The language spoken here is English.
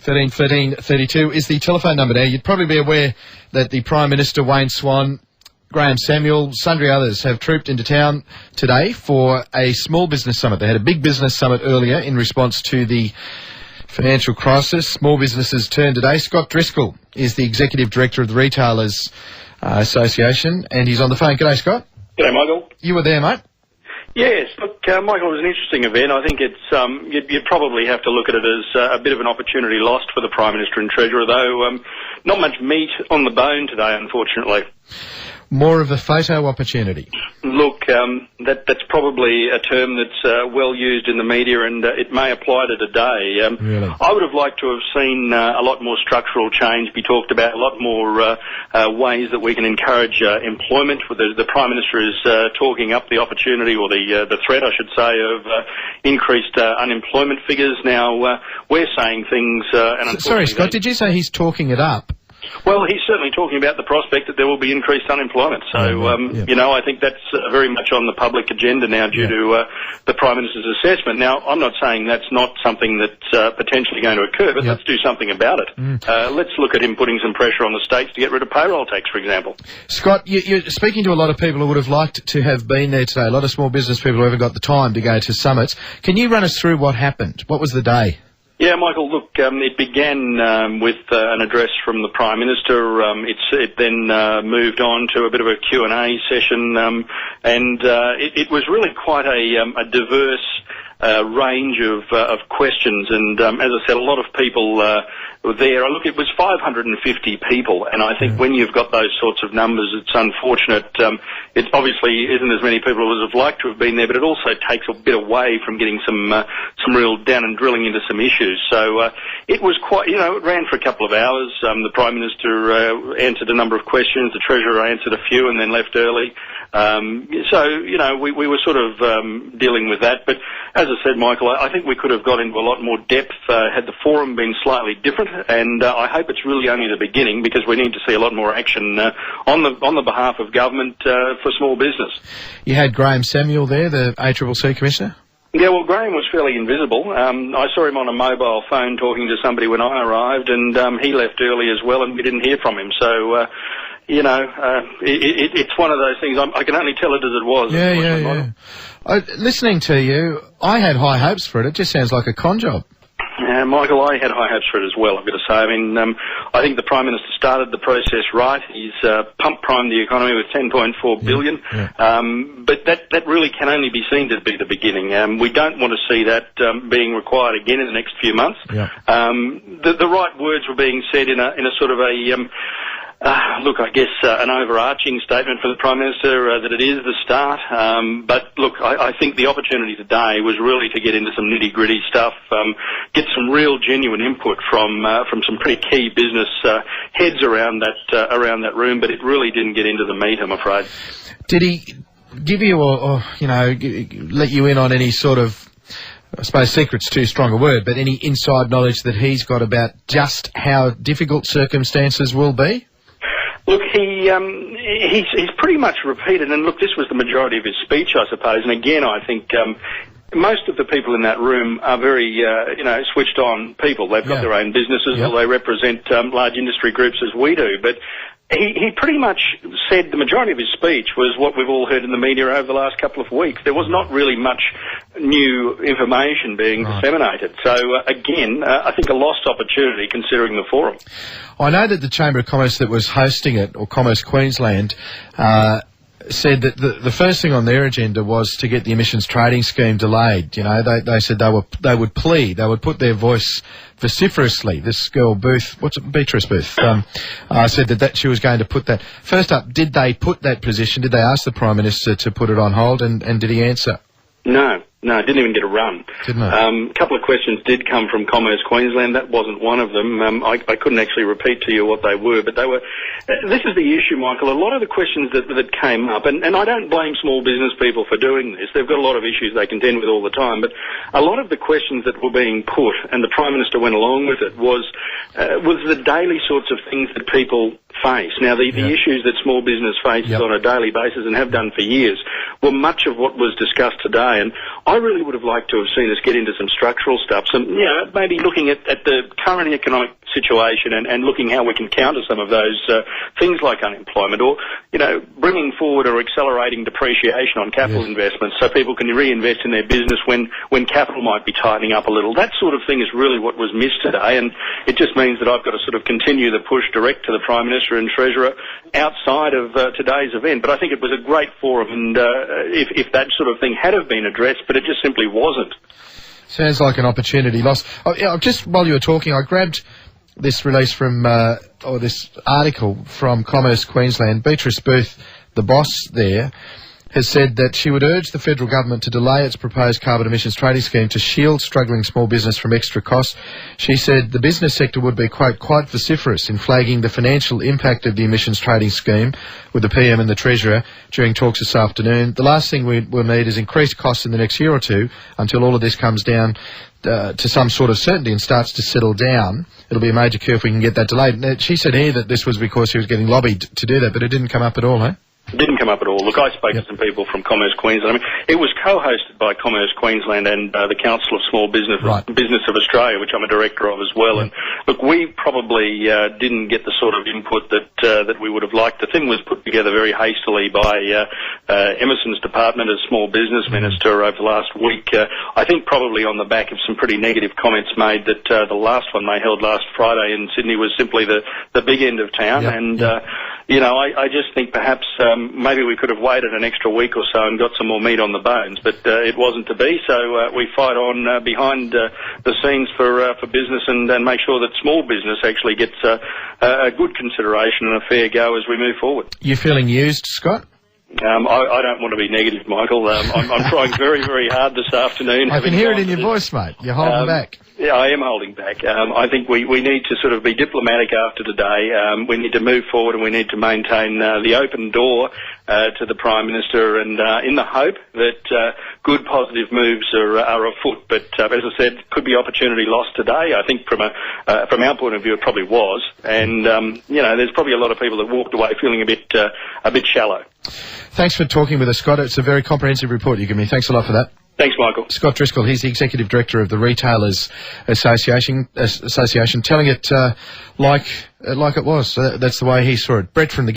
13 13 32 is the telephone number there. You'd probably be aware that the Prime Minister, Wayne Swan, Graham Samuel, sundry others have trooped into town today for a small business summit. They had a big business summit earlier in response to the financial crisis. Small businesses turn today. Scott Driscoll is the Executive Director of the Retailers Association, and he's on the phone. G'day, Scott. G'day, Michael. You were there, mate? Yes, look, Michael, it was an interesting event. I think it's you'd probably have to look at it as a bit of an opportunity lost for the Prime Minister and Treasurer, though not much meat on the bone today, unfortunately. More of a photo opportunity. Look, that's probably a term that's well used in the media, and it may apply to today. Really? I would have liked to have seen a lot more structural change be talked about, a lot more ways that we can encourage employment. The Prime Minister is talking up the opportunity, or the threat, I should say, of increased unemployment figures. Now, we're saying things... Sorry, Scott, did you say he's talking it up? Well, he's certainly talking about the prospect that there will be increased unemployment. So, you know, I think that's very much on the public agenda now due to the Prime Minister's assessment. Now, I'm not saying that's not something that's potentially going to occur, but let's do something about it. Let's look at him putting some pressure on the states to get rid of payroll tax, for example. Scott, you're speaking to a lot of people who would have liked to have been there today, a lot of small business people who haven't got the time to go to summits. Can you run us through what happened? What was the day? Yeah, Michael, look, it began with an address from the Prime Minister. It then moved on to a bit of a Q&A session, and it was really quite a diverse range of questions. And as I said, a lot of people were there. Look, it was 550 people, and I think when you've got those sorts of numbers, it's unfortunate. It obviously isn't as many people as would have liked to have been there, but it also takes a bit away from getting some real down and drilling into some issues. So it was quite, you know, it ran for a couple of hours. The Prime Minister answered a number of questions. The Treasurer answered a few and then left early. So, you know, we were sort of dealing with that. But as I said, Michael, I think we could have got into a lot more depth had the forum been slightly different. And I hope it's really only the beginning, because we need to see a lot more action on the behalf of government for small business. You had Graham Samuel there, the ACCC Commissioner? Yeah, well, Graham was fairly invisible. I saw him on a mobile phone talking to somebody when I arrived, and he left early as well, and we didn't hear from him. So, you know, it's one of those things. I can only tell it as it was. Yeah. Listening to you, I had high hopes for it. It just sounds like a con job. Michael, I had high hopes for it as well, I've got to say. I mean, I think the Prime Minister started the process right. He's pump-primed the economy with $10.4 billion. But that really can only be seen to be the beginning. We don't want to see that being required again in the next few months. The right words were being said in a sort of a... look, I guess an overarching statement for the Prime Minister that it is the start. But look, I think the opportunity today was really to get into some nitty-gritty stuff, get some real genuine input from some pretty key business heads around that room. But it really didn't get into the meat, I'm afraid. Did he give you, or you know, let you in on any sort of, I suppose secret's too strong a word, but any inside knowledge that he's got about just how difficult circumstances will be? Look, he's pretty much repeated, and look, this was the majority of his speech, I suppose, and again, I think most of the people in that room are very, you know, switched-on people. They've got their own businesses, or they represent large industry groups as we do, but he pretty much said the majority of his speech was what we've all heard in the media over the last couple of weeks. There was not really much new information being disseminated. So, again, I think a lost opportunity considering the forum. I know that the Chamber of Commerce that was hosting it, or Commerce Queensland, said that the first thing on their agenda was to get the emissions trading scheme delayed. You know, they said they would plead, they would put their voice vociferously. This girl Beatrice Booth, said that she was going to put that. First up, did they put that position? Did they ask the Prime Minister to put it on hold, and did he answer? No, it didn't even get a run. Didn't it? A couple of questions did come from Commerce Queensland. That wasn't one of them. I couldn't actually repeat to you what they were, but they were... this is the issue, Michael. A lot of the questions that came up, and I don't blame small business people for doing this. They've got a lot of issues they contend with all the time, but a lot of the questions that were being put, and the Prime Minister went along with it, was was the daily sorts of things that people face. Now, the issues that small business faces on a daily basis and have done for years were much of what was discussed today, and I really would have liked to have seen us get into some structural stuff, maybe looking at the current economic situation and looking how we can counter some of those things like unemployment, or, bringing forward or accelerating depreciation on capital investments so people can reinvest in their business when capital might be tightening up a little. That sort of thing is really what was missed today, and it just means that I've got to sort of continue the push direct to the Prime Minister and Treasurer outside of today's event. But I think it was a great forum, and if that sort of thing had have been addressed, but it just simply wasn't. Sounds like an opportunity lost. Just while you were talking, I grabbed this release from, or this article from Commerce Queensland. Beatrice Booth, the boss there, has said that she would urge the federal government to delay its proposed carbon emissions trading scheme to shield struggling small business from extra costs. She said the business sector would be, quote, quite vociferous in flagging the financial impact of the emissions trading scheme with the PM and the Treasurer during talks this afternoon. The last thing we'll need is increased costs in the next year or two until all of this comes down to some sort of certainty and starts to settle down. It'll be a major cure if we can get that delayed. Now, she said here that this was because she was getting lobbied to do that, but it didn't come up at all, eh? It didn't come up at all. Look, I spoke to some people from Commerce Queensland. I mean, it was co-hosted by Commerce Queensland and the Council of Small Business, Business of Australia, which I'm a director of as well. And look, we probably didn't get the sort of input that we would have liked. The thing was put together very hastily by Emerson's Department as Small Business Minister over the last week. I think probably on the back of some pretty negative comments made that the last one they held last Friday in Sydney was simply the big end of town. I just think perhaps maybe we could have waited an extra week or so and got some more meat on the bones, but it wasn't to be. So we fight on behind the scenes for business and make sure that small business actually gets a good consideration and a fair go as we move forward. You feeling used, Scott? I don't want to be negative, Michael. I'm trying very, very hard this afternoon. I can hear it in your voice, mate. You're holding back. Yeah, I am holding back. I think we need to sort of be diplomatic after today. We need to move forward and we need to maintain the open door to the Prime Minister, and in the hope that good positive moves are afoot. But as I said, could be opportunity lost today. I think from our point of view it probably was, and there's probably a lot of people that walked away feeling a bit shallow. Thanks for talking with us, Scott. It's a very comprehensive report you give me. Thanks a lot for that. Thanks, Michael. Scott Driscoll, he's the Executive Director of the Retailers Association, telling it like it was. That's the way he saw it. Brett from the